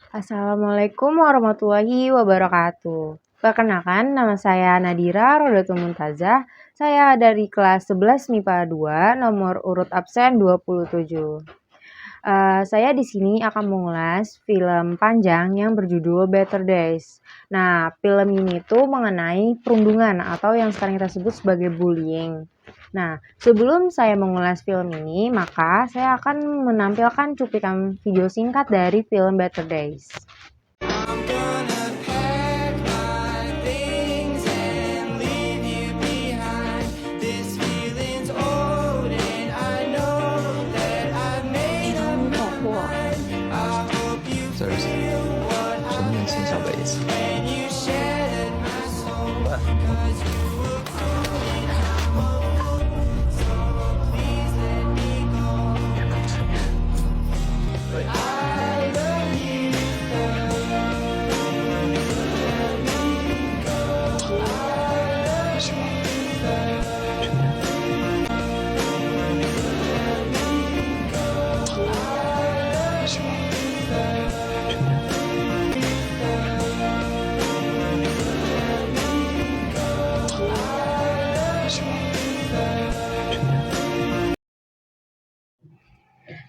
Assalamualaikum warahmatullahi wabarakatuh. Perkenalkan, nama saya Nadira Rodatul Muntazah. Saya dari kelas 11 MIPA 2, nomor urut absen 27. Saya di sini akan mengulas film panjang yang berjudul Better Days. Nah, film ini tuh mengenai perundungan atau yang sekarang kita sebut sebagai bullying. Nah, sebelum saya mengulas film ini, maka saya akan menampilkan cuplikan video singkat dari film Better Days.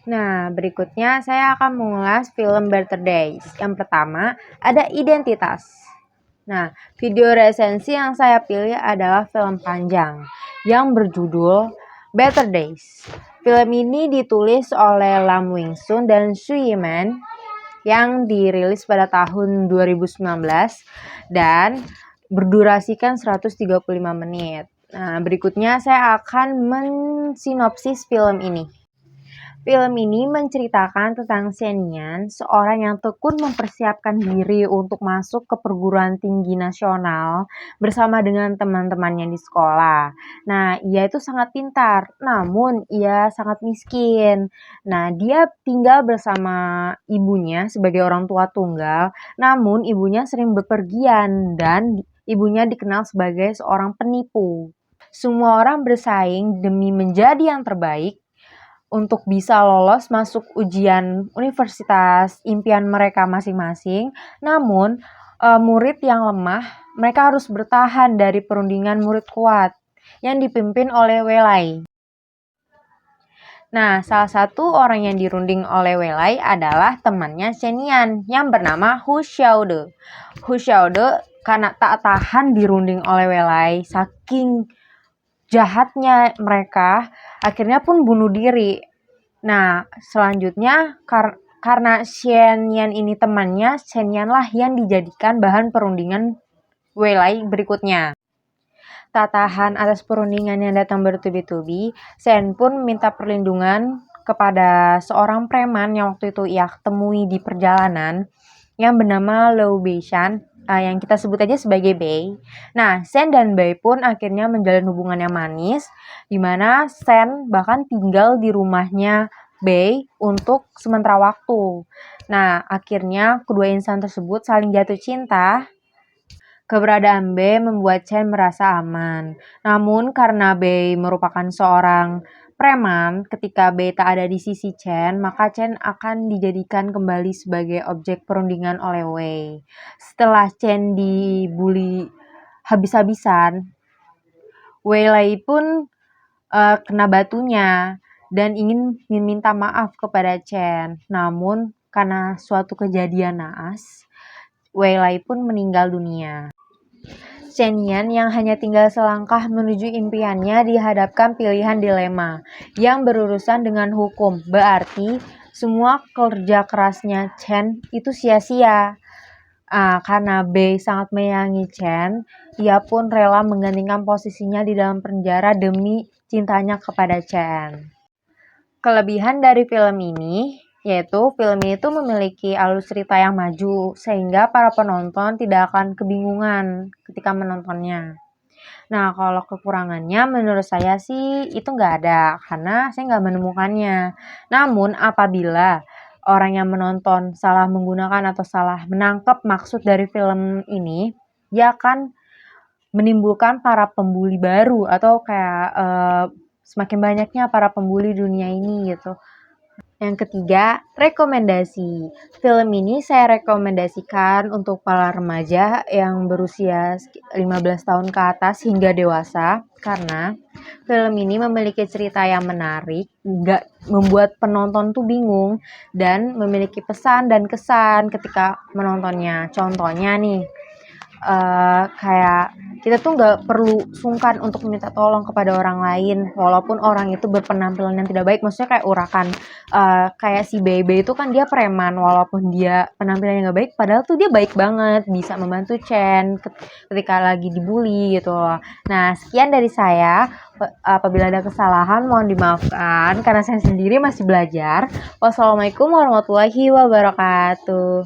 Nah, berikutnya saya akan mengulas film Better Days. Yang pertama, ada identitas. Nah, video resensi yang saya pilih adalah film panjang yang berjudul Better Days. Film ini ditulis oleh Lam Wing Sun dan Su Yiman yang dirilis pada tahun 2019 dan berdurasikan 135 menit. Nah, berikutnya saya akan mensinopsis film ini. Film ini menceritakan tentang Shen-Yan, seorang yang tekun mempersiapkan diri untuk masuk ke perguruan tinggi nasional bersama dengan teman-temannya di sekolah. Nah, ia itu sangat pintar, namun ia sangat miskin. Nah, dia tinggal bersama ibunya sebagai orang tua tunggal, namun ibunya sering bepergian dan ibunya dikenal sebagai seorang penipu. Semua orang bersaing demi menjadi yang terbaik untuk bisa lolos masuk ujian universitas impian mereka masing-masing. Namun, murid yang lemah, mereka harus bertahan dari perundingan murid kuat yang dipimpin oleh Welai. Nah, salah satu orang yang dirunding oleh Welai adalah temannya Shen-Yan yang bernama Hu Xiaode. Hu Xiaode karena tak tahan dirunding oleh Welai, saking jahatnya mereka, akhirnya pun bunuh diri. Nah, selanjutnya karena Shen-Yan ini temannya, Shen-Yan lah yang dijadikan bahan perundingan Welai berikutnya. Tak tahan atas perundingan yang datang bertubi-tubi, Shen pun minta perlindungan kepada seorang preman yang waktu itu ia temui di perjalanan yang bernama Liu Beishan, yang kita sebut aja sebagai Bei. Nah, Shen dan Bei pun akhirnya menjalin hubungan yang manis, di mana Shen bahkan tinggal di rumahnya Bei untuk sementara waktu. Nah, akhirnya kedua insan tersebut saling jatuh cinta. Keberadaan Bei membuat Chen merasa aman. Namun karena Bei merupakan seorang preman, ketika Bei tak ada di sisi Chen, maka Chen akan dijadikan kembali sebagai objek perundingan oleh Wei. Setelah Chen dibully habis-habisan, Wei Lai pun kena batunya dan ingin meminta maaf kepada Chen. Namun karena suatu kejadian naas, Wei Lai pun meninggal dunia. Shen-Yan yang hanya tinggal selangkah menuju impiannya dihadapkan pilihan dilema yang berurusan dengan hukum. Berarti semua kerja kerasnya Chen itu sia-sia. Karena Bei sangat menyayangi Chen, ia pun rela menggantikan posisinya di dalam penjara demi cintanya kepada Chen. Kelebihan dari film ini yaitu film ini tuh memiliki alur cerita yang maju sehingga para penonton tidak akan kebingungan ketika menontonnya. Nah, kalau kekurangannya menurut saya sih itu nggak ada karena saya nggak menemukannya. Namun apabila orang yang menonton salah menggunakan atau salah menangkap maksud dari film ini, dia akan menimbulkan para pembuli baru atau kayak semakin banyaknya para pembuli dunia ini gitu. Yang ketiga, rekomendasi. Film ini saya rekomendasikan untuk para remaja yang berusia 15 tahun ke atas hingga dewasa karena film ini memiliki cerita yang menarik, nggak membuat penonton tuh bingung dan memiliki pesan dan kesan ketika menontonnya. Contohnya nih, kayak kita tuh nggak perlu sungkan untuk minta tolong kepada orang lain walaupun orang itu berpenampilan yang tidak baik, maksudnya kayak urakan, kayak si Bebe itu kan dia preman walaupun dia penampilannya nggak baik padahal tuh dia baik banget bisa membantu Chen ketika lagi dibully gitu loh. Nah, sekian dari saya. Apabila ada kesalahan mohon dimaafkan karena saya sendiri masih belajar. Wassalamualaikum warahmatullahi wabarakatuh.